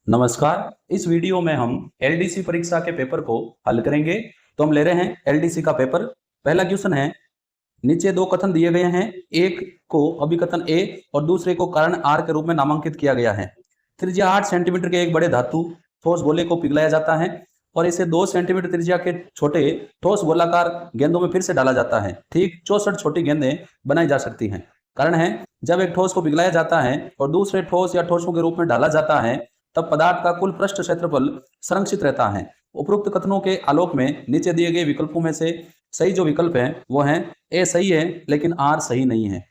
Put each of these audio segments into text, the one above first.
नमस्कार। इस वीडियो में हम एलडीसी परीक्षा के पेपर को हल करेंगे। तो हम ले रहे हैं एलडीसी का पेपर। पहला क्वेश्चन है, नीचे दो कथन दिए गए हैं, एक को अभिकथन ए और दूसरे को कारण आर के रूप में नामांकित किया गया है। त्रिज्या 8 सेंटीमीटर के एक बड़े धातु ठोस गोले को पिघलाया जाता है और इसे 2 सेंटीमीटर त्रिज्या के छोटे ठोस गोलाकार गेंदों में फिर से डाला जाता है। ठीक 64 छोटी गेंदें बनाई जा सकती हैं। कारण है, जब एक ठोस को पिघलाया जाता है और दूसरे ठोस या ठोसों के रूप में डाला जाता है, तब पदार्थ का कुल पृष्ठ क्षेत्रफल संरक्षित रहता है। उपरोक्त कथनों के आलोक में नीचे दिए गए विकल्पों में से सही जो विकल्प है वो है ए सही है लेकिन आर सही नहीं है।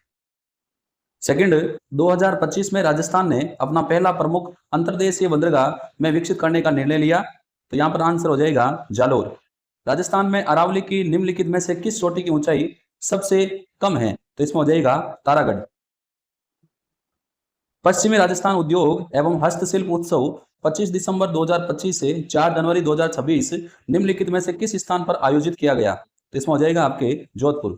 सेकंड, 2025 में राजस्थान ने अपना पहला प्रमुख अंतर्देशीय बंदरगाह में विकसित करने का निर्णय लिया। तो यहाँ पर आंसर हो जाएगा जालोर। राजस्थान में अरावली की निम्नलिखित में से किस चोटी की ऊंचाई सबसे कम है? तो इसमें हो जाएगा तारागढ़। पश्चिमी राजस्थान उद्योग एवं हस्तशिल्प उत्सव 25 दिसंबर 2025 से 4 जनवरी 2026 निम्नलिखित में से किस स्थान पर आयोजित किया गया? तो इसमें हो जाएगा आपके जोधपुर।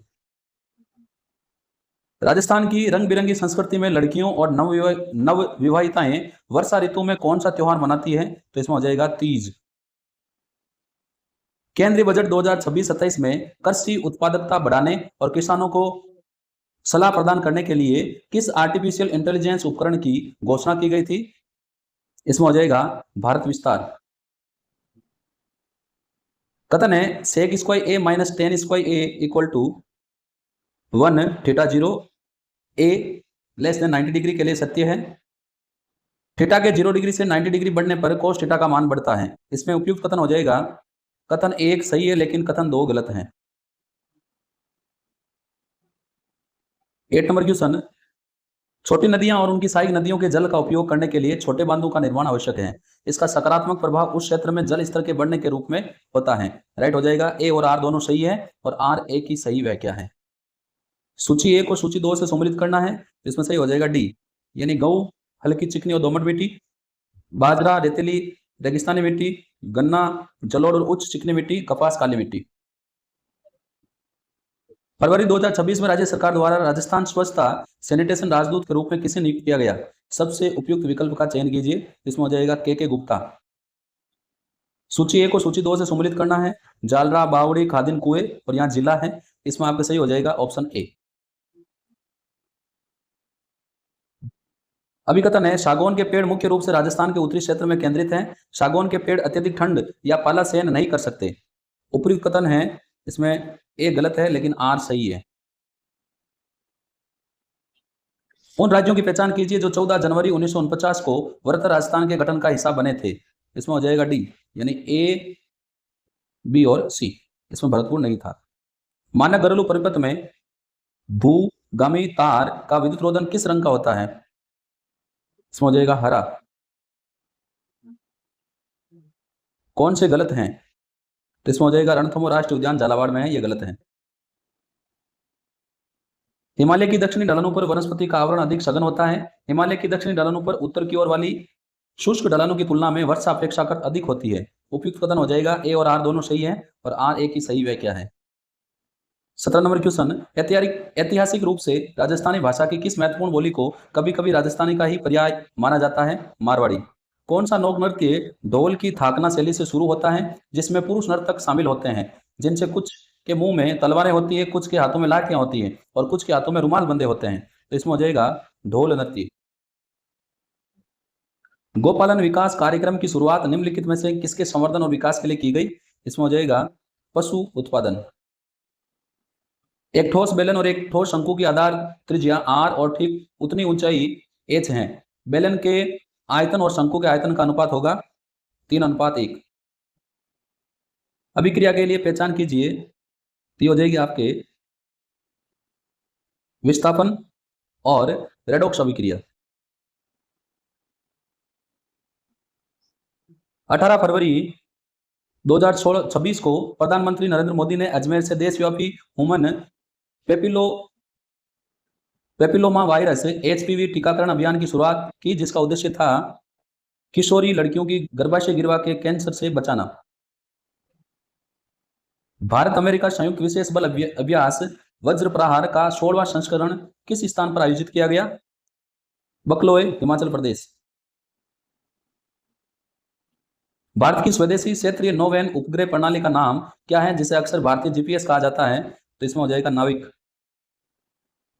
राजस्थान की रंग बिरंगी संस्कृति में लड़कियों और नवविवाहिताएं वर्षा ऋतु में कौन सा त्योहार मनाती है? तो इसमें हो जाएगा तीज। केंद्रीय बजट 2026-27 में कृषि उत्पादकता बढ़ाने और किसानों को सलाह प्रदान करने के लिए किस आर्टिफिशियल इंटेलिजेंस उपकरण की घोषणा की गई थी? इसमें हो जाएगा भारत विस्तार। कथन है, sec square A minus tan square A equal to 1 theta 0 A less than 90 degree के लिए सत्य है। थीटा के 0 डिग्री से 90 डिग्री बढ़ने पर कोस थीटा का मान बढ़ता है। इसमें उपयुक्त कथन हो जाएगा कथन 1 सही है लेकिन कथन 2 गलत है। 8 नंबर क्वेश्चन, छोटी नदियां और उनकी सहायक नदियों के जल का उपयोग करने के लिए छोटे बांधों का निर्माण आवश्यक है। इसका सकारात्मक प्रभाव उस क्षेत्र में जल स्तर के बढ़ने के रूप में होता है। राइट हो जाएगा। ए और आर दोनों सही है और आर ए की सही व्याख्या है। सूची ए को सूची 2 से सम्मिलित करना है। इसमें सही हो जाएगा डी, यानी गऊ हल्की चिकनी और दोमट मिट्टी, बाजरा रेतीली रेगिस्तानी मिट्टी, गन्ना जलोढ़ और उच्च चिकनी मिट्टी, कपास काली मिट्टी। फरवरी 2026 में राज्य सरकार द्वारा राजस्थान स्वच्छता सैनिटेशन राजदूत के रूप में किसे नियुक्त किया गया? सबसे उपयुक्त विकल्प का चयन कीजिए। इसमें हो जाएगा के गुप्ता। सूची ए को सूची 2 से सम्मिलित करना है। जालरा बावड़ी खादिन कुएं और यहाँ जिला है। इसमें आपका सही हो जाएगा ऑप्शन ए। अभिकथन है, सागौन के पेड़ मुख्य रूप से राजस्थान के उत्तरी क्षेत्र में केंद्रित हैं। सागौन के पेड़ अत्यधिक ठंड या पाला सहन नहीं कर सकते। उपयुक्त कथन है, इसमें ए गलत है लेकिन आर सही है। उन राज्यों की पहचान कीजिए जो 14 जनवरी 1949 को वृहत्तर राजस्थान के गठन का हिस्सा बने थे। इसमें हो जाएगा डी, यानी ए बी और सी। इसमें भरतपुर नहीं था। मानक घरेलू परिपथ में भूगामी तार का विद्युत रोधन किस रंग का होता है? इसमें हो जाएगा हरा। कौन से गलत हैं? तो इसमें हो जाएगा रणथंभौर राष्ट्रीय उद्यान झालावाड़ में है, ये गलत है। हिमालय की दक्षिणी ढलानों पर वनस्पति का आवरण अधिक सघन होता है। हिमालय की दक्षिणी ढलानों पर उत्तर की ओर वाली शुष्क ढलानों की तुलना में वर्षा अपेक्षाकृत अधिक होती है। उपयुक्त कथन हो जाएगा ए और आर दोनों सही है और आर ए की सही व्याख्या है। 17 नंबर क्वेश्चन, ऐतिहासिक रूप से राजस्थानी भाषा की किस महत्वपूर्ण बोली को कभी कभी राजस्थानी का ही पर्याय माना जाता है? मारवाड़ी। कौन सा लोक नृत्य ढोल की थाकना शैली से शुरू होता है जिसमें पुरुष नर्तक शामिल होते हैं, जिनसे कुछ के मुंह में तलवारें होती है, कुछ के हाथों में लाठियां होती हैं और कुछ के हाथों में रुमाल बंधे होते हैं? तो इसमें हो जाएगा ढोल नृत्य। गोपालन विकास कार्यक्रम की शुरुआत निम्नलिखित में से किसके संवर्धन और विकास के लिए की गई? इसमें हो जाएगा पशु उत्पादन। एक ठोस बेलन और एक ठोस शंकु की आधार त्रिज्या आर और ठीक उतनी ऊंचाई एच है। बेलन के आयतन और शंकु के आयतन का अनुपात होगा 3:1। अभिक्रिया के लिए पहचान कीजिए। तो हो जाएगी आपके विस्थापन और रेडॉक्स अभिक्रिया। 18 फरवरी 2026 को प्रधानमंत्री नरेंद्र मोदी ने अजमेर से देशव्यापी ह्यूमन पेपिलोमा वायरस एचपीवी टीकाकरण अभियान की शुरुआत की, जिसका उद्देश्य था किशोरी लड़कियों की गर्भाशय गिरवा के कैंसर से बचाना। भारत अमेरिका संयुक्त विशेष बल अभ्यास वज्र प्रहार का 16वां संस्करण किस स्थान पर आयोजित किया गया? बकलोए हिमाचल प्रदेश। भारत की स्वदेशी क्षेत्रीय नौवहन उपग्रह प्रणाली का नाम क्या है, जिसे अक्सर भारतीय जीपीएस कहा जाता है? तो इसमें हो जाएगा नाविक।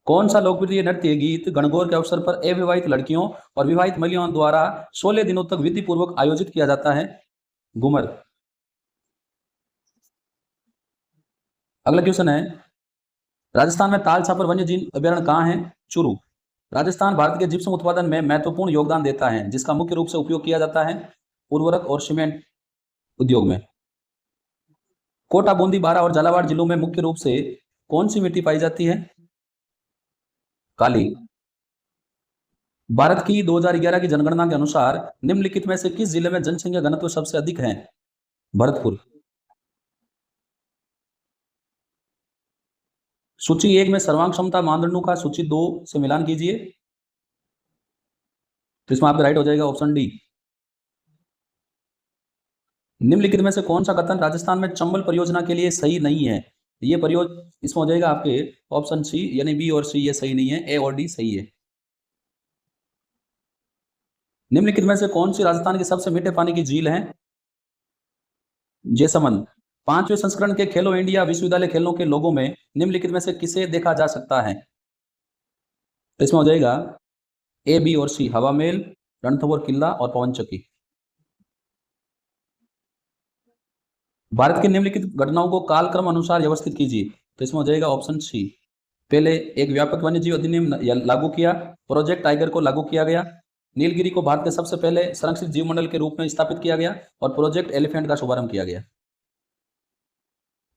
कौन सा लोकप्रिय नृत्य गीत गणगौर के अवसर पर अविवाहित लड़कियों और विवाहित महिलाओं द्वारा 16 दिनों तक विधि पूर्वक आयोजित किया जाता है? घूमर। अगला क्वेश्चन है, राजस्थान में ताल छापर वन्य जीव अभ्यारण्य कहाँ है? चूरू। राजस्थान भारत के जिप्सम उत्पादन में महत्वपूर्ण योगदान देता है, जिसका मुख्य रूप से उपयोग किया जाता है उर्वरक और सीमेंट उद्योग में। कोटा, बूंदी, बारा और झालावाड़ जिलों में मुख्य रूप से कौन सी मिट्टी पाई जाती है? काली। भारत की 2011 की जनगणना के अनुसार निम्नलिखित में से किस जिले में जनसंख्या घनत्व सबसे अधिक है? भरतपुर। सूची 1 में सर्वांग क्षमता मानदंडों का सूची 2 से मिलान कीजिए। तो इसमें आपका राइट हो जाएगा ऑप्शन डी। निम्नलिखित में से कौन सा कथन राजस्थान में चंबल परियोजना के लिए सही नहीं है? ये परियोजना इसमें हो जाएगा आपके ऑप्शन सी, यानी बी और सी ये सही नहीं है, ए और डी सही है। निम्नलिखित में से कौन सी राजस्थान की सबसे मीठे पानी की झील है? जैसमंद। 5वें संस्करण के खेलो इंडिया विश्वविद्यालय खेलों के लोगों में निम्नलिखित में से किसे देखा जा सकता है? तो इसमें हो जाएगा ए, बी और सी, हवा महल, रणथंभौर किला और पवन चक्की। भारत की निम्नलिखित घटनाओं को कालक्रम अनुसार व्यवस्थित कीजिए। तो इसमें हो जाएगा ऑप्शन सी। पहले एक व्यापक वन्यजीव अधिनियम लागू किया, प्रोजेक्ट टाइगर को लागू किया गया, नीलगिरी को भारत के सबसे पहले संरक्षित जीव मंडल के रूप में स्थापित किया गया और प्रोजेक्ट एलिफेंट का शुभारंभ किया गया।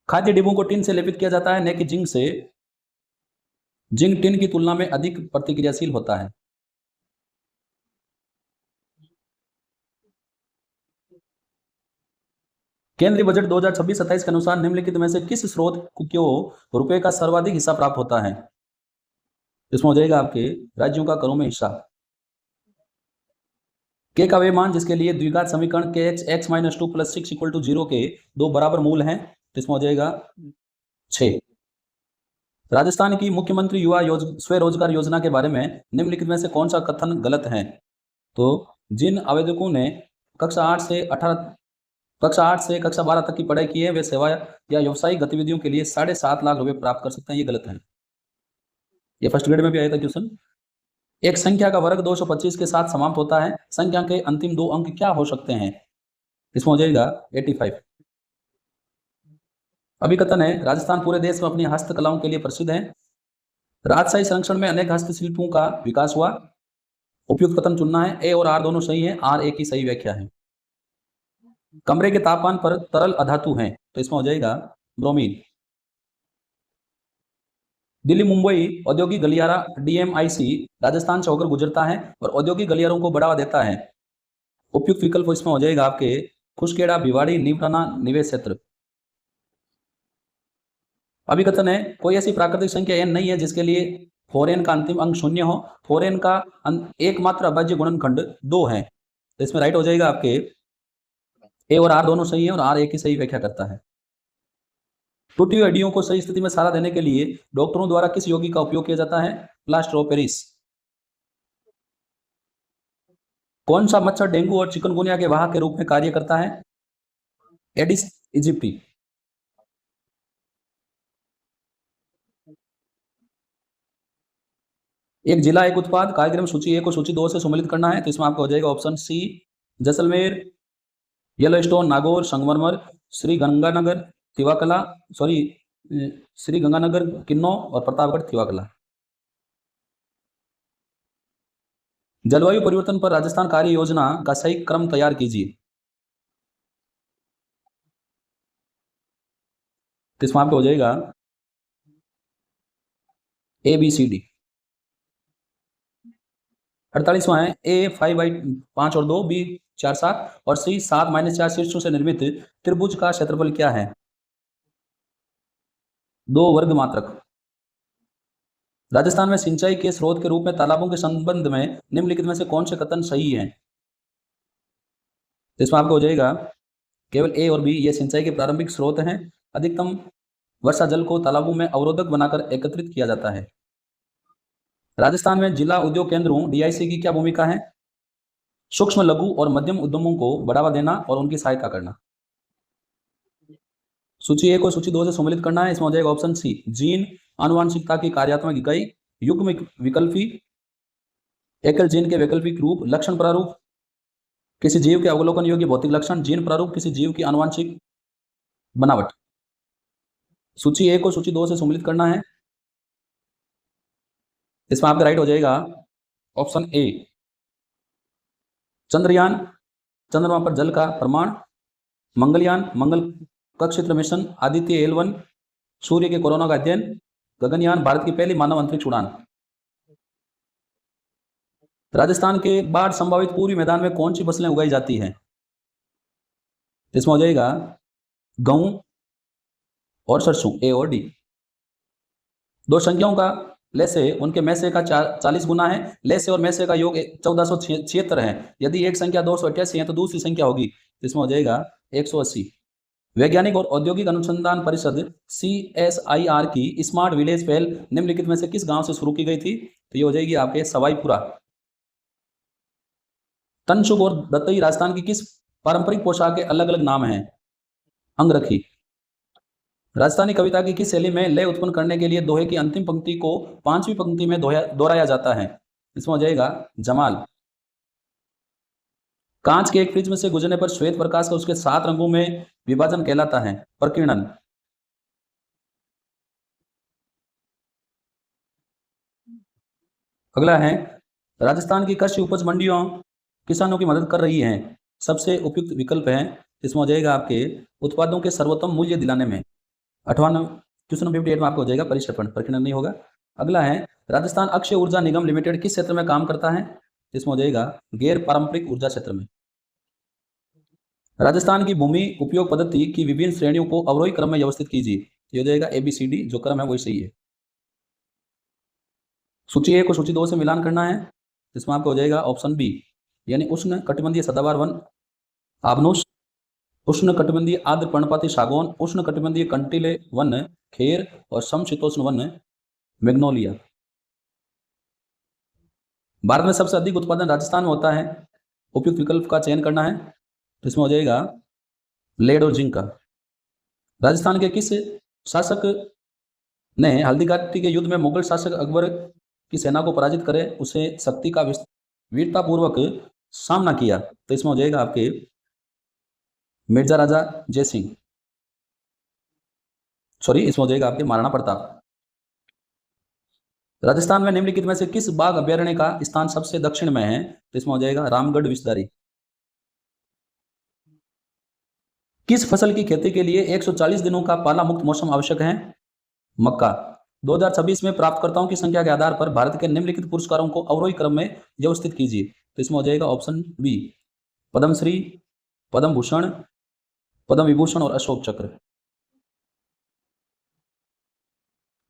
खाद्य डिब्बों को टिन से लेपित किया जाता है, न कि जिंक से। जिंक टिन की तुलना में अधिक प्रतिक्रियाशील होता है। केंद्रीय बजट 2026-27 के अनुसार निम्नलिखित में से किस स्रोत को रुपए का सर्वाधिक हिस्सा प्राप्त होता है? इसमें हो जाएगा आपके राज्यों का करों में हिस्सा। के का वे मान जिसके लिए द्विघात समीकरण के x minus 2 plus 6 equal to 0 के दो बराबर मूल हैं, तो इसमें हो जाएगा 6। राजस्थान की मुख्यमंत्री युवा स्वरोजगार योजना के बारे में निम्नलिखित में से कौन सा कथन गलत है? तो जिन आवेदकों ने कक्षा 8 से कक्षा 12 तक की पढ़ाई की है वे सेवा या व्यवसायिक गतिविधियों के लिए 7.5 लाख रुपए प्राप्त कर सकते हैं, ये गलत है। ये फर्स्ट ग्रेड में भी आया था क्वेश्चन। एक संख्या का वर्ग 225 के साथ समाप्त होता है, संख्या के अंतिम 2 अंक क्या हो सकते हैं? इसमें हो जाएगा 85। अभिकथन है, राजस्थान पूरे देश में अपनी हस्तकलाओं के लिए प्रसिद्ध है। राजशाही संरक्षण में अनेक हस्तशिल्पों का विकास हुआ। उपयुक्त कथन चुनना है, ए और आर दोनों सही है, आर ए की सही व्याख्या है। कमरे के तापमान पर तरल अधातु है, तो इसमें हो जाएगा ब्रोमीन। दिल्ली मुंबई औद्योगिक गलियारा डीएमआईसी राजस्थान से होकर गुजरता है और औद्योगिक गलियारों को बढ़ावा देता है। उपयुक्त विकल्प इसमें हो जाएगा आपके खुशखेड़ा, भिवाड़ी, नीमराना निवेश क्षेत्र। अभिकथन है, कोई ऐसी प्राकृतिक संख्या n नहीं है जिसके लिए 4n का अंतिम अंक 0 हो। 4n का एकमात्र अभाज्य गुणनखंड 2 है, तो इसमें राइट हो जाएगा आपके ए और आर दोनों सही है और आर ए की सही व्याख्या करता है। टूटी हुई हड्डियों को सही स्थिति में सहारा देने के लिए डॉक्टरों द्वारा किस यौगिक का उपयोग किया जाता है? Plaster of Paris. कौन सा मच्छर डेंगू और चिकनगुनिया के वाहक के रूप में कार्य करता है? एडिस इजिप्टी। एक जिला एक उत्पाद कार्यक्रम सूची 1 को सूची 2 से सम्मिलित करना है, तो इसमें आपका हो जाएगा option C, Jaisalmer, Yellowstone, Nagaur, संगमरमर, श्री गंगानगर किन्नौर और प्रतापगढ़ थिवाकला। जलवायु परिवर्तन पर राजस्थान कार्य योजना का सही क्रम तैयार कीजिए। तो इसमें आपको हो जाएगा ए बी सी डी। 48वां है, ए 5/5 और 2, बी 4/7 और सी 7-4 शीर्षों से निर्मित त्रिभुज का क्षेत्रफल क्या है? 2 वर्ग मात्रक। राजस्थान में सिंचाई के स्रोत के रूप में तालाबों के संबंध में निम्नलिखित में से कौन से कथन सही है? इसमें आपको हो जाएगा केवल ए और बी, ये सिंचाई के प्रारंभिक स्रोत हैं। अधिकतम वर्षा जल को तालाबों में अवरोधक बनाकर एकत्रित किया जाता है। राजस्थान में जिला उद्योग केंद्रों डीआईसी की क्या भूमिका है? सूक्ष्म लघु और मध्यम उद्यमों को बढ़ावा देना और उनकी सहायता करना। सूची 1 और सूची 2 से सम्मिलित करना है। इसमें हो जाएगा ऑप्शन सी, जीन आनुवांशिकता की कार्यात्मक इकाई, युग्म विकल्पी, एकल जीन के वैकल्पिक रूप, लक्षण प्रारूप, किसी जीव के अवलोकन योग्य भौतिक लक्षण, जीन प्रारूप, किसी जीव की आनुवांशिक बनावट। सूची 1 को सूची 2 से सम्मिलित करना है। इसमें आपका राइट हो जाएगा ऑप्शन ए, चंद्रयान, चंद्रमा पर जल का प्रमाण, मंगलयान, मंगल कक्षेत्र मिशन, आदित्य L1, सूर्य के कोरोना का अध्ययन, गगनयान, भारत की पहली मानव अंतरिक्ष उड़ान। राजस्थान के बाढ़ संभावित पूर्वी मैदान में कौन सी फसलें उगाई जाती हैं? इसमें हो जाएगा गेहूं और सरसों, ए और डी। दो संख्याओं का लेसे उनके में से का 40 गुना है। लेसे और में से का योग 1476 है। यदि एक संख्या 288 है तो दूसरी संख्या होगी, इसमें हो जाएगा 180। वैज्ञानिक और औद्योगिक अनुसंधान परिषद CSIR की स्मार्ट विलेज पहल निम्नलिखित में से किस गांव से शुरू की गई थी? तो ये हो जाएगी आपके सवाईपुरा। तनसुख और दत्तई राजस्थान की किस पारंपरिक पोशाक के अलग अलग नाम हैं? अंगरखी। राजस्थानी कविता की किस शैली में लय उत्पन्न करने के लिए दोहे की अंतिम पंक्ति को 5वीं पंक्ति में दोहराया जाता है? इसमें हो जाएगा जमाल। कांच के एक प्रिज्म से गुजरने पर श्वेत प्रकाश का उसके 7 रंगों में विभाजन कहलाता है प्रकीर्णन। अगला है, राजस्थान की कृषि उपज मंडियों किसानों की मदद कर रही हैं, सबसे उपयुक्त विकल्प है। इसमें हो जाएगा आपके उत्पादों के सर्वोत्तम मूल्य दिलाने में। 58 क्वेश्चन 58 में आपको हो जाएगा परिक्षेपण, प्रकीर्णन नहीं होगा। अगला है, राजस्थान अक्षय ऊर्जा निगम लिमिटेड किस क्षेत्र में काम करता है? इसमें हो जाएगा गैर पारंपरिक ऊर्जा क्षेत्र में। राजस्थान की भूमि उपयोग पद्धति की विभिन्न श्रेणियों को अवरोही क्रम में व्यवस्थित कीजिए। ये हो जाएगा ABCD, जो क्रम है वही सही है। सूची 1 को सूची 2 से मिलान करना है। इसमें आपको हो जाएगा ऑप्शन बी, यानी उष्ण कटिबंधीय सदाबहार वन आबनूस, उष्ण कटिबंधीय आर्द्र पर्णपाती सागौन, उष्ण कटिबंधीय कंटीले वन खेर और समशीतोष्ण वन मैग्नोलिया। भारत में सबसे अधिक उत्पादन राजस्थान में होता है। उपयुक्त विकल्प का चयन करना है। तो इसमें हो जाएगा लेड और जिंक का। राजस्थान के किस शासक ने हल्दी घाटी के युद्ध में मुगल शासक अकबर की सेना को पराजित करे उसे शक्ति का वीरतापूर्वक सामना किया? तो इसमें हो जाएगा आपके मिर्जा राजा जय सिंह, सॉरी, इसमें हो जाएगा आपके महाराणा प्रताप। राजस्थान में निम्नलिखित में से किस बाघ अभ्यारण्य का स्थान सबसे दक्षिण में है? तो इसमें हो जाएगा रामगढ़ विषधारी। किस फसल की खेती के लिए 140 दिनों का पाला मुक्त मौसम आवश्यक है? मक्का। 2026 में प्राप्तकर्ताओं की संख्या के आधार पर भारत के निम्नलिखित पुरस्कारों को अवरोही क्रम में व्यवस्थित कीजिए। तो इसमें हो जाएगा ऑप्शन बी, पद्मश्री, पद्म भूषण, पद्म विभूषण और अशोक चक्र।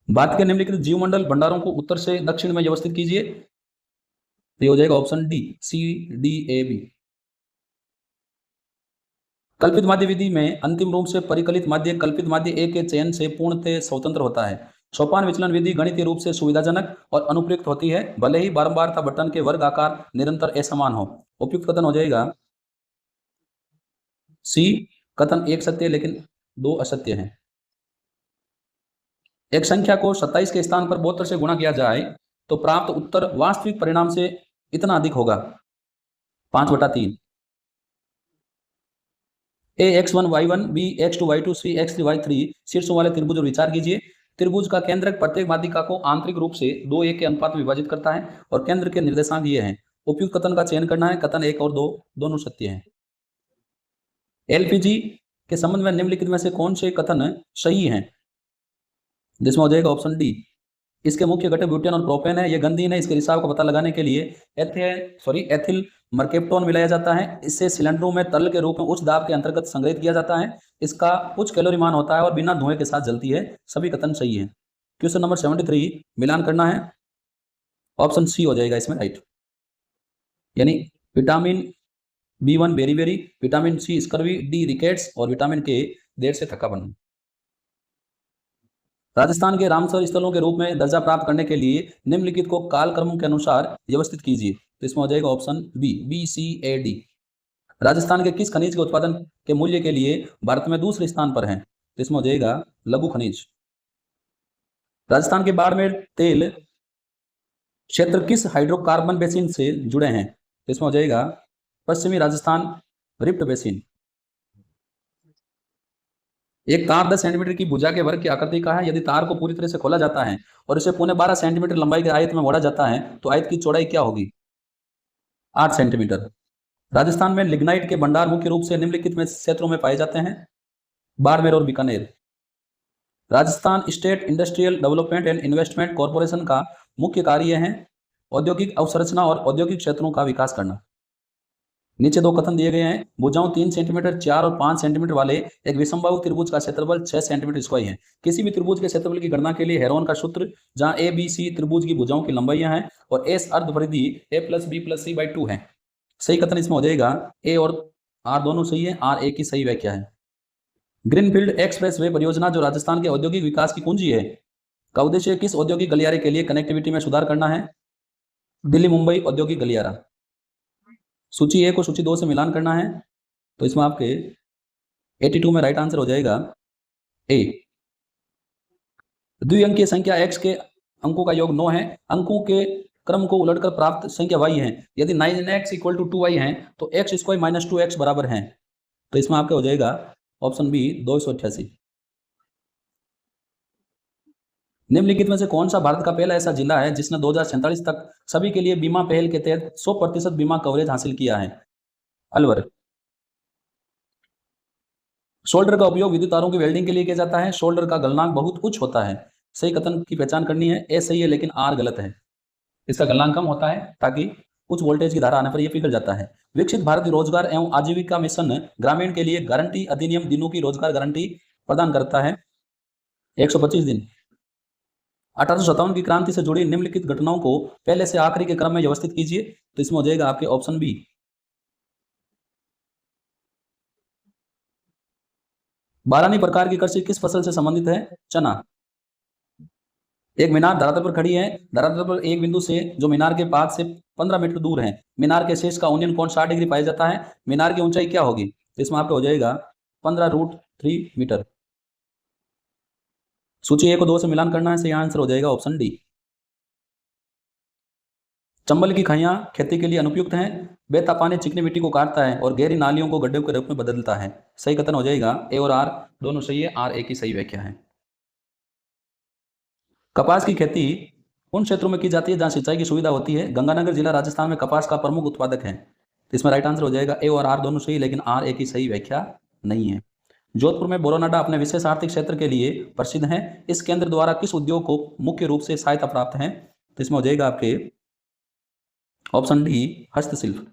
भारत के निम्नलिखित जीवमंडल भंडारों को उत्तर से दक्षिण में व्यवस्थित कीजिए। तो ये हो जाएगा ऑप्शन डी, CDAB। कल्पित माध्य विधि में अंतिम रूप से परिकलित माध्य कल्पित माध्य ए के चयन से पूर्णतः स्वतंत्र होता है। सोपान विचलन विधि गणितीय रूप से सुविधाजनक और अनुप्रयुक्त होती है, भले ही बारंबारता बटन के वर्ग आकार निरंतर असमान हो। उपयुक्त कथन हो जाएगा सी, कथन एक सत्य लेकिन 2 असत्य हैं। एक संख्या को 27 के स्थान पर 72 से गुणा किया जाए तो प्राप्त उत्तर वास्तविक परिणाम से इतना अधिक होगा, 5/3। AX1Y1 BX2Y2 CX3Y3 शीर्षों वाले त्रिभुज और विचार कीजिए। त्रिभुज का केंद्रक प्रत्येक माध्यिका को आंतरिक रूप से 2:1 के अनुपात में विभाजित करता है और केंद्र के निर्देशांक ये हैं। उपयुक्त कथन का चयन करना है। कथन 1 और 2 दोनों सत्य हैं। LPG के संबंध में निम्नलिखित में से कौन से कथन सही हैं? जिसमें हो जाएगा ऑप्शन डी, इसके मुख्य घटक ब्यूटेन और प्रोपेन है, यह गंधहीन है। इसके रिसाव का पता लगाने के लिए एथिल मर्केप्टोन मिलाया जाता है। इससे सिलेंडरों में तरल के रूप में उच्च दाब के अंतर्गत संग्रहित किया जाता है। इसका उच्च कैलोरी मान होता है और बिना धुएं के साथ जलती है। सभी कथन सही है। क्वेश्चन नंबर 73 मिलान करना है। ऑप्शन सी हो जाएगा इसमें राइट, यानी vitamin B1 beriberi, vitamin C scurvy, D rickets और विटामिन के देर से थकापन। राजस्थान के रामसर स्थलों के रूप में दर्जा प्राप्त करने के लिए निम्नलिखित को कालक्रम के अनुसार व्यवस्थित कीजिए। तो इसमें हो जाएगा ऑप्शन बी, BCAD। राजस्थान के किस खनिज के उत्पादन के मूल्य के लिए भारत में दूसरे स्थान पर है? तो इसमें हो जाएगा लघु खनिज। राजस्थान के बाड़मेर तेल क्षेत्र किस हाइड्रोकार्बन बेसिन से जुड़े हैं? तो इसमें हो जाएगा पश्चिमी राजस्थान रिफ्ट बेसिन। एक तार 10 सेंटीमीटर की भुजा के वर्ग की आकृति का है। यदि तार को पूरी तरह से खोला जाता है और इसे 12.5 सेंटीमीटर लंबाई के आयत में मोड़ा जाता है तो आयत की चौड़ाई क्या होगी? 8 सेंटीमीटर। राजस्थान में लिग्नाइट के भंडार मुख्य रूप से निम्नलिखित में क्षेत्रों में पाए जाते हैं? बाड़मेर और Bikaner. Rajasthan state industrial development and investment corporation का मुख्य कार्य है औद्योगिक अवसंरचना और औद्योगिक क्षेत्रों का विकास करना। नीचे दो कथन दिए गए हैं। भुजाओं 3 सेंटीमीटर, 4 और 5 सेंटीमीटर वाले एक विषमबाहु त्रिभुज का क्षेत्रफल 6 सेंटीमीटर स्क्वायर है। किसी भी त्रिभुज के क्षेत्रफल की गणना के लिए हेरोन का सूत्र, जहां ABC त्रिभुज की भुजाओं की लंबाइयां हैं और S अर्धपरिधि A+B+C/2 है। सही कथन इसमें हो जाएगा A और R दोनों सही है। R A की सही व्याख्या है। ग्रीनफील्ड एक्सप्रेसवे परियोजना जो राजस्थान के औद्योगिक विकास की कुंजी है, का उद्देश्य किस औद्योगिक गलियारे के लिए कनेक्टिविटी में सुधार करना है? दिल्ली मुंबई औद्योगिक गलियारा। सूची ए को सूची 2 से मिलान करना है, तो इसमें आपके 82 में राइट आंसर हो जाएगा ए। द्विअंकीय संख्या x के अंकों का योग 9 है। अंकों के क्रम को उलटकर प्राप्त संख्या y है। यदि 9x = 2y है तो x² - 2x बराबर है। तो इसमें आपका हो जाएगा ऑप्शन बी 288। निम्नलिखित में से कौन सा भारत का पहला ऐसा जिला है जिसने 2047 तक सभी के लिए बीमा पहल के तहत 100% बीमा कवरेज हासिल किया है? अलवर। शोल्डर का उपयोग विद्युत तारों की वेल्डिंग के लिए किया जाता है। शोल्डर का गलनांक बहुत उच्च होता है। सही कथन की पहचान करनी है। ए सही है लेकिन आर गलत है। इसका गलनांक कम होता है ताकि उच्च वोल्टेज की धारा आने पर यह पिघल जाता है। विकसित भारत रोजगार एवं आजीविका मिशन ग्रामीण के लिए गारंटी अधिनियम दिनों की रोजगार गारंटी प्रदान करता है 125 दिन। 1857 की क्रांति से जुड़ी निम्नलिखित घटनाओं को पहले से आखिरी के क्रम में व्यवस्थित कीजिए। तो इसमें हो जाएगा आपके ऑप्शन बी। 12 प्रकार की कृषि किस फसल से संबंधित है? चना। एक मीनार धरातल पर खड़ी है। धरातल पर एक बिंदु से जो मीनार के पास से 15 मीटर दूर है, मीनार के शेष का औन्नयन कोण 60 डिग्री पाया जाता है। मीनार की ऊंचाई क्या होगी? तो इसमें आपका हो जाएगा 15√3 मीटर। सूची ए को 2 से मिलान करना है। सही आंसर हो जाएगा ऑप्शन डी। चंबल की खाइयां खेती के लिए अनुपयुक्त हैं। बहता पानी चिकनी मिट्टी को काटता है और गहरी नालियों को गड्ढे के रूप में बदलता है। सही कथन हो जाएगा ए और आर दोनों सही है। आर ए की सही व्याख्या है। कपास की खेती उन क्षेत्रों में की जाती है जहां सिंचाई की सुविधा होती है। गंगानगर जिला राजस्थान में कपास का प्रमुख उत्पादक है। इसमें राइट आंसर हो जाएगा ए और आर दोनों सही, लेकिन आर ए की सही व्याख्या नहीं है। जोधपुर में बोरोनाडा अपने विशेष आर्थिक क्षेत्र के लिए प्रसिद्ध है। इस केंद्र द्वारा किस उद्योग को मुख्य रूप से सहायता प्राप्त है? तो इसमें हो जाएगा आपके ऑप्शन डी हस्तशिल्प।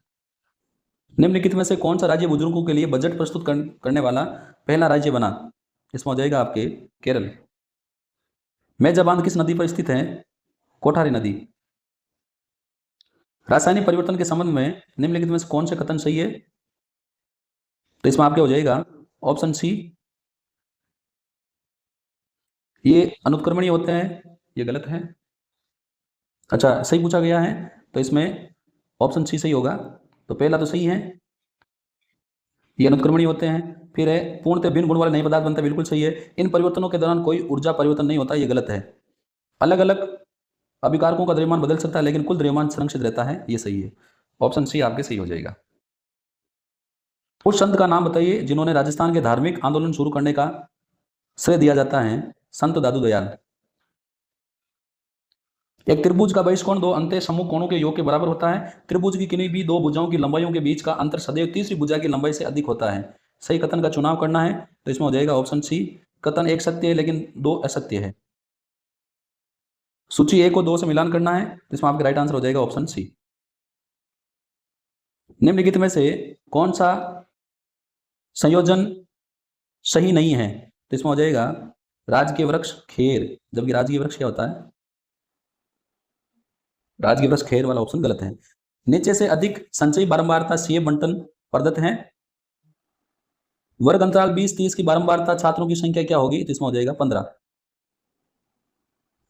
निम्नलिखित में से कौन सा राज्य बुजुर्गों के लिए बजट प्रस्तुत करने वाला पहला राज्य बना? इसमें हो जाएगा आपके केरल। मेजा बांध किस नदी पर स्थित है? कोठारी नदी। रासायनिक परिवर्तन के संबंध में निम्नलिखित में से कौन से कथन सही है? तो इसमें आपके हो जाएगा ऑप्शन सी, ये अनुत्क्रमणीय होते हैं। ये गलत है। अच्छा, सही पूछा गया है तो इसमें ऑप्शन सी सही होगा। तो पहला तो सही है, ये अनुत्क्रमणीय होते हैं। फिर है पूर्णतः भिन्न गुण वाले नए पदार्थ बनते हैं, बिल्कुल सही है। इन परिवर्तनों के दौरान कोई ऊर्जा परिवर्तन नहीं होता, ये गलत है। अलग अलग अभिकारकों का द्रव्यमान बदल सकता है लेकिन कुल द्रव्यमान संरक्षित रहता है, ये सही है। ऑप्शन सी आपके सही हो जाएगा। उस संत का नाम बताइए जिन्होंने राजस्थान के धार्मिक आंदोलन शुरू करने का श्रेय दिया जाता है? संत दादू दयाल। एक त्रिभुज का बहिष्कोण दो अंत्य समूह कोणों के योग के बराबर होता है। त्रिभुज की किन्हीं भी दो भुजाओं की लंबाइयों के बीच का अंतर सदैव तीसरी भुजा की लंबाई से अधिक होता है। सही कथन का चुनाव करना है तो इसमें हो जाएगा ऑप्शन सी। कथन एक सत्य है लेकिन दो असत्य है। सूची ए को 2 से मिलान करना है तो इसमें आपका राइट आंसर हो जाएगा ऑप्शन सी। निम्नलिखित में से कौन सा संयोजन सही नहीं है? तो इसमें हो जाएगा राजकीय वृक्ष खेर, जबकि राजकीय वृक्ष क्या होता है? राजकीय वृक्ष खेर वाला ऑप्शन गलत है। नीचे से अधिक संचयी बारंबारता सीए बंटन प्रदत्त है। वर्ग अंतराल 20-30 की बारंबारता छात्रों की संख्या क्या होगी? तो इसमें हो जाएगा 15।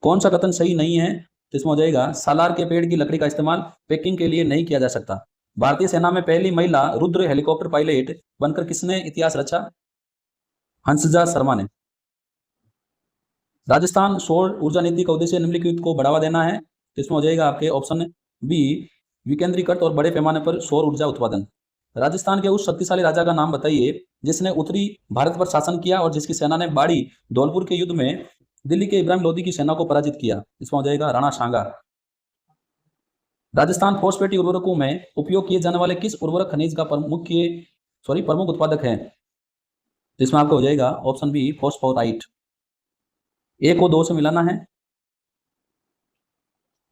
कौन सा कथन सही नहीं है? तो इसमें हो जाएगा सालार के पेड़ की लकड़ी का इस्तेमाल पैकिंग के लिए नहीं किया जा सकता। भारतीय सेना में पहली महिला रुद्र हेलीकॉप्टर पायलट बनकर किसने इतिहास रचा? हंसजा शर्मा ने। राजस्थान सौर ऊर्जा नीति का उद्देश्य निम्नलिखित को बढ़ावा देना है। तो इसमें हो जाएगा आपके ऑप्शन बी विकेंद्रीकृत और बड़े पैमाने पर सौर ऊर्जा उत्पादन। राजस्थान के उस शक्तिशाली राजा का नाम बताइए जिसने उत्तरी भारत पर शासन किया और जिसकी सेना ने बाड़ी धौलपुर के युद्ध में दिल्ली के इब्राहिम लोदी की सेना को पराजित किया। इसमें हो जाएगा राणा सांगा। राजस्थान फॉस्फेट उर्वरकों में उपयोग किए जाने वाले किस उर्वरक खनिज का प्रमुख उत्पादक है? इसमें आपको हो जाएगा ऑप्शन बी फॉस्फोराइट। ए को 2 से मिलाना है।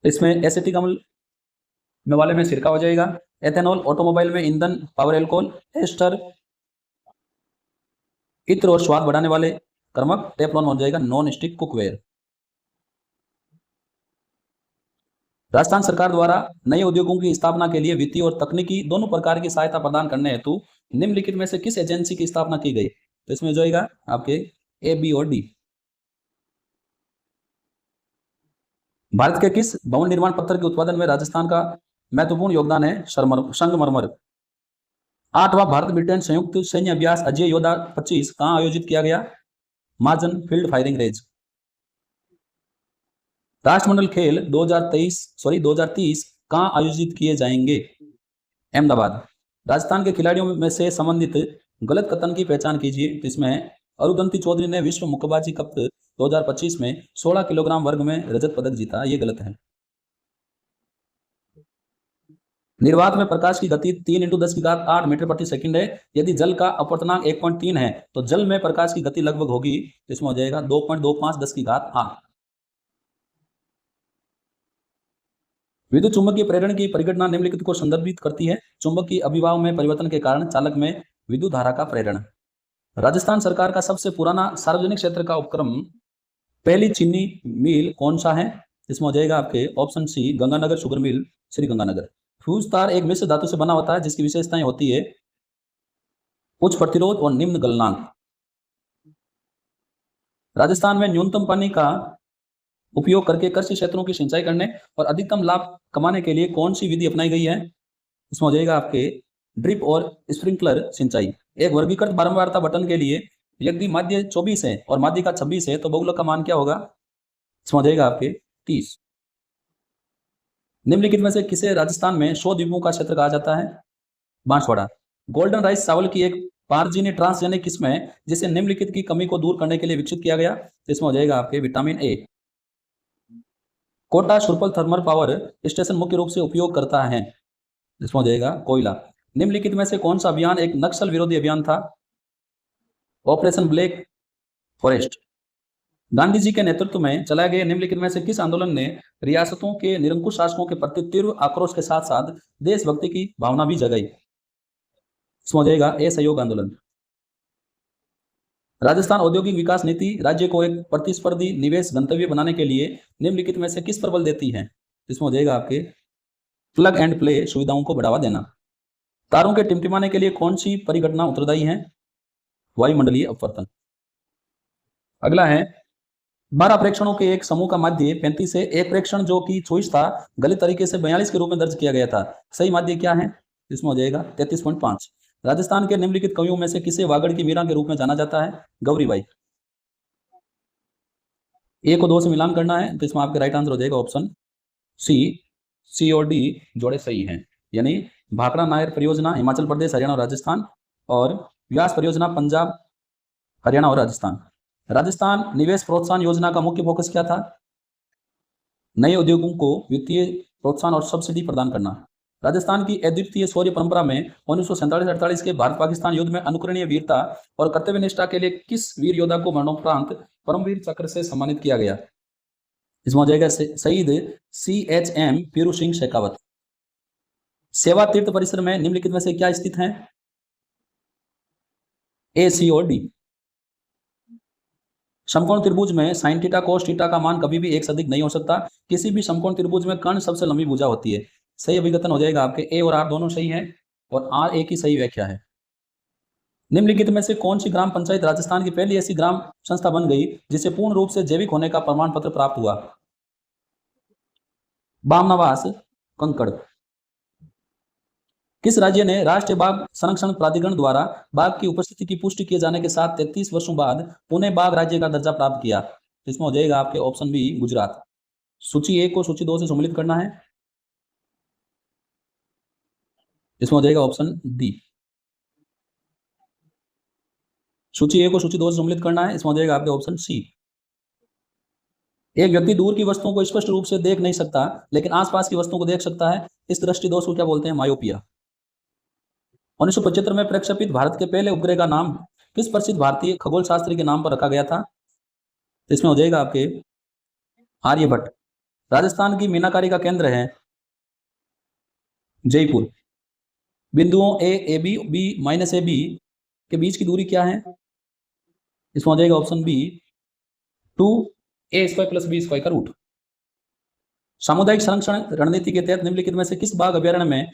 इसमें एसिटिक अम्ल में वाले में सिरका हो जाएगा। एथेनॉल, ऑटोमोबाइल में ईंधन, पावर एल्कोहल, एस्टर, इत्र और स्वाद बढ़ाने वाले कर्मक, टेफ्लॉन हो जाएगा नॉन स्टिक कुकवेयर। राजस्थान सरकार द्वारा नए उद्योगों की स्थापना के लिए वित्तीय और तकनीकी दोनों प्रकार की सहायता प्रदान करने हेतु निम्नलिखित में से किस एजेंसी की स्थापना की गई? तो इसमें हो जाएगा आपके ए, बी और डी। भारत के किस भवन निर्माण पत्थर के उत्पादन में राजस्थान का महत्वपूर्ण योगदान है? संगमरमर। 8वां भारत ब्रिटेन संयुक्त सैन्य अभ्यास अजय योद्धा 25 कहां आयोजित किया गया? मार्जन फील्ड फायरिंग रेंज। राष्ट्रमंडल खेल 2030 कहां आयोजित किए जाएंगे? अहमदाबाद। राजस्थान के खिलाड़ियों में से संबंधित गलत कथन की पहचान कीजिए। तो इसमें अरुदंती चौधरी ने विश्व मुक्केबाजी कप 2025 में 16 किलोग्राम वर्ग में रजत पदक जीता, ये गलत है। निर्वात में प्रकाश की गति 3×10⁸ मीटर प्रति सेकंड है। यदि जल का अपवर्तनांक 1.3 है तो जल में प्रकाश की गति लगभग होगी। इसमें हो जाएगा 2.25 10⁸ विद्युत चुंबकीय प्रेरण की परिघटना निम्नलिखित को संदर्भित करती है। चुंबक की अभिभाव में परिवर्तन के कारण चालक में विद्युत धारा का प्रेरण। राजस्थान सरकार का सबसे पुराना सार्वजनिक क्षेत्र का उपक्रम पहली चीनी मिल कौन सा है? इसमें हो जाएगा आपके option C Ganganagar sugar mill, Shri Ganganagar. Fuse तार एक मिश्र धातु से बना होता है जिसकी विशेषताएं होती है उच्च प्रतिरोध और निम्न गलनांक। राजस्थान में न्यूनतम पानी का उपयोग करके कृषि क्षेत्रों की सिंचाई करने और अधिकतम लाभ कमाने के लिए कौन सी विधि अपनाई गई है? इसमें हो जाएगा आपके ड्रिप और स्प्रिंकलर सिंचाई। एक वर्गीकृत बारंबारता बटन के लिए यदि माध्य 24 है और माध्यिका 26 है तो बहुलक का मान क्या होगा? इसमें हो जाएगा आपके 30। निम्नलिखित में से किसे राजस्थान में 100 द्वीपों का क्षेत्र कहा जाता है? बांसवाड़ा। गोल्डन राइस चावल की एक पारजीनी ट्रांसजेनिक किस्म है जिसे निम्नलिखित की कमी को दूर करने के लिए विकसित किया गया। इसमें हो जाएगा आपके विटामिन ए। कोटा सुरपल थर्मल पावर स्टेशन मुख्य रूप से उपयोग करता है। इसमें हो जाएगा कोयला। निम्नलिखित में से कौन सा अभियान एक नक्सल विरोधी अभियान था? Operation black forest. Gandhi ji के नेतृत्व में चलाए गए निम्नलिखित में से किस आंदोलन ने रियासतों के निरंकुश शासकों के प्रति तीव्र आक्रोश के साथ साथ देशभक्ति की भावना भी जगाई? इसमें हो जाएगा असहयोग आंदोलन। राजस्थान औद्योगिक विकास नीति राज्य को एक प्रतिस्पर्धी निवेश गंतव्य बनाने के लिए निम्नलिखित में से किस पर बल देती है? इसमें हो जाएगा आपके प्लग एंड प्ले सुविधाओं को बढ़ावा देना। तारों के टिमटिमाने के लिए कौन सी परिघटना उत्तरदायी है? वायुमंडलीय अपवर्तन। अगला है 12 प्रेक्षणों के एक समूह का माध्य 35 है। एक प्रेक्षण जो कि 24 था गलत तरीके से 42 के रूप में दर्ज किया गया था। सही माध्य क्या है? इसमें हो जाएगा 33.5। राजस्थान के निम्नलिखित कवियों में से किसे वागड़ की मीरा के रूप में जाना जाता है? गौरीबाई। ए को 2 से मिलान करना है तो इसमें आपके राइट आंसर हो जाएगा ऑप्शन सी और डी जोड़े सही हैं। यानी भाखड़ा नायर परियोजना हिमाचल प्रदेश, हरियाणा और राजस्थान, और व्यास परियोजना पंजाब, हरियाणा और राजस्थान। राजस्थान निवेश प्रोत्साहन योजना का मुख्य फोकस क्या था? नए उद्योगों को वित्तीय प्रोत्साहन और सब्सिडी प्रदान करना। राजस्थान की अद्वितीय शौर्य परंपरा में 1947-48 के भारत पाकिस्तान युद्ध में अनुकरणीय वीरता और कर्तव्य निष्ठा के लिए किस वीर योद्धा को मरणोपरांत परमवीर चक्र से सम्मानित किया गया? इसमें हो जाएगा शहीद CHM पीरू सिंह शेखावत। सेवा तीर्थ परिसर में निम्नलिखित में से क्या स्थित है? ए, सी और डी। समकोण त्रिभुज में sin थीटा cos थीटा का मान कभी भी 1 से अधिक नहीं हो सकता। किसी भी समकोण त्रिभुज में कर्ण सबसे लंबी भुजा होती है। सही अभिकथन हो जाएगा आपके ए और आर दोनों सही है और आर ए की सही व्याख्या है। निम्नलिखित में से कौन सी ग्राम पंचायत राजस्थान की पहली ऐसी ग्राम संस्था बन गई जिसे पूर्ण रूप से जैविक होने का प्रमाण पत्र प्राप्त हुआ? बामनावास कंकड़। किस राज्य ने राष्ट्रीय बाघ संरक्षण प्राधिकरण द्वारा बाघ की उपस्थिति की पुष्टि किए जाने के साथ 33 वर्षों बाद पुनः बाघ राज्य का दर्जा प्राप्त किया? इसमें हो जाएगा आपके ऑप्शन बी गुजरात। सूची 1 को सूची 2 से सम्मिलित करना है, इसमें हो जाएगा ऑप्शन डी। सूची 1 को सूची 2 से सम्मिलित करना है, इसमें हो जाएगा आपके ऑप्शन सी। एक व्यक्ति दूर की वस्तुओं को स्पष्ट रूप से देख नहीं सकता लेकिन आसपास की वस्तुओं को देख सकता है, इस दृष्टि दोष को क्या बोलते हैं? मायोपिया। 1975 में प्रक्षेपित भारत के पहले उपग्रह का नाम किस प्रसिद्ध भारतीय खगोल शास्त्री के नाम पर रखा गया था? तो इसमें हो जाएगा आपके आर्यभट्ट। राजस्थान की मीनाकारी का केंद्र है जयपुर। बिंदुओं A B B minus A B के बीच की दूरी क्या है? इसमें हो जाएगा ऑप्शन बी 2a² + b² का रूट। सामुदायिक संरक्षण रणनीति के तहत निम्नलिखित में से किस बाघ अभ्यारण्य में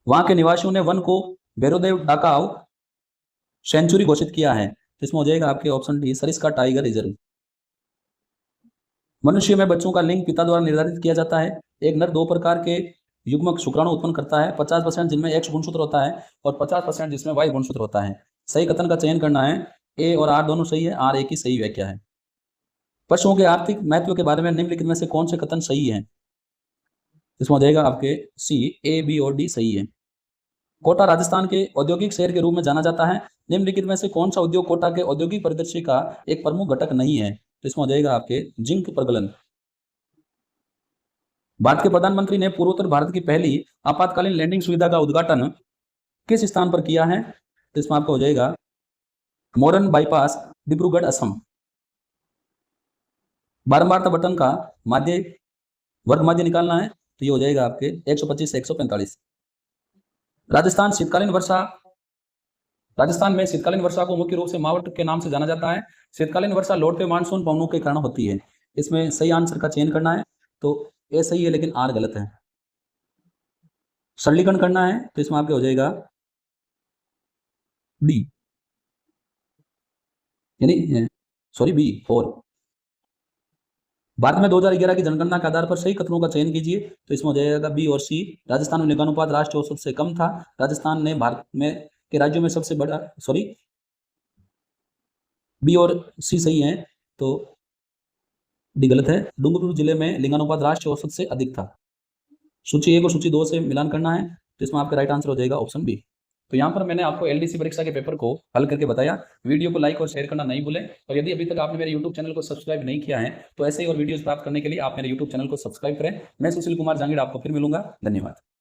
वहां के निवासियों ने वन को भैरोदेव डाकाव सेंचुरी घोषित किया है? इसमें हो जाएगा आपके option D Sariska tiger reserve. मनुष्य में बच्चों का लिंग पिता द्वारा निर्धारित किया जाता है। एक नर 2 प्रकार के युग्मक शुक्राणु उत्पन्न करता है, 50% जिनमें X गुणसूत्र होता है और 50% जिसमें Y गुणसूत्र होता है। सही कथन का चयन करना है, ए और आर दोनों सही है, आर एक ही सही व्याख्या है। पशुओं के आर्थिक महत्व के बारे में निम्नलिखित में से कौन से कथन सही है? इसमें हो जाएगा आपके सी, ए बी और डी सही है। कोटा राजस्थान के औद्योगिक शहर के रूप में जाना जाता है, निम्नलिखित में से कौन सा उद्योग कोटा के औद्योगिक परिदृश्य का एक प्रमुख घटक नहीं है? तो इसमें हो जाएगा आपके जिंक प्रगलन। भारत के प्रधानमंत्री ने पूर्वोत्तर भारत की पहली आपातकालीन लैंडिंग सुविधा का उद्घाटन किस स्थान पर किया है? तो इसमें आपका हो जाएगा मोरन बाईपास, डिब्रूगढ़, असम। बारंबारता बटन का माध्य वर्ग माध्य निकालना है, तो ये हो जाएगा आपके 125 से 145। राजस्थान में शीतकालीन वर्षा को मुख्य रूप से मावठ के नाम से जाना जाता है। शीतकालीन वर्षा लौटते मानसून पवनों के कारण होती है। इसमें सही आंसर का चयन करना है, तो ए सही है लेकिन आर गलत है। सरलीकरण करना है, तो इसमें आपके हो जाएगा डी, यानी सॉरी बी 4। भारत में 2011 की जनगणना के आधार पर सही कथनों का चयन कीजिए, तो इसमें हो जाएगा बी और सी। राजस्थान में लिंगानुपात राष्ट्रीय औसत से कम था। राजस्थान ने भारत में के राज्यों में सबसे बड़ा बी और सी सही है, तो डी गलत है। डूंगरपुर जिले में लिंगानुपात राष्ट्रीय औसत से अधिक था। सूची 1 और सूची 2 से मिलान करना है, तो इसमें आपका राइट आंसर हो जाएगा ऑप्शन बी। तो यहाँ पर मैंने आपको एलडीसी परीक्षा के पेपर को हल करके बताया। वीडियो को लाइक और शेयर करना नहीं भूलें, और यदि अभी तक आपने मेरे यूट्यूब चैनल को सब्सक्राइब नहीं किया है तो ऐसे ही और वीडियोस प्राप्त करने के लिए आप मेरे यूट्यूब चैनल को सब्सक्राइब करें। मैं सुशील कुमार जांगीड़ आपको फिर मिलूंगा। धन्यवाद।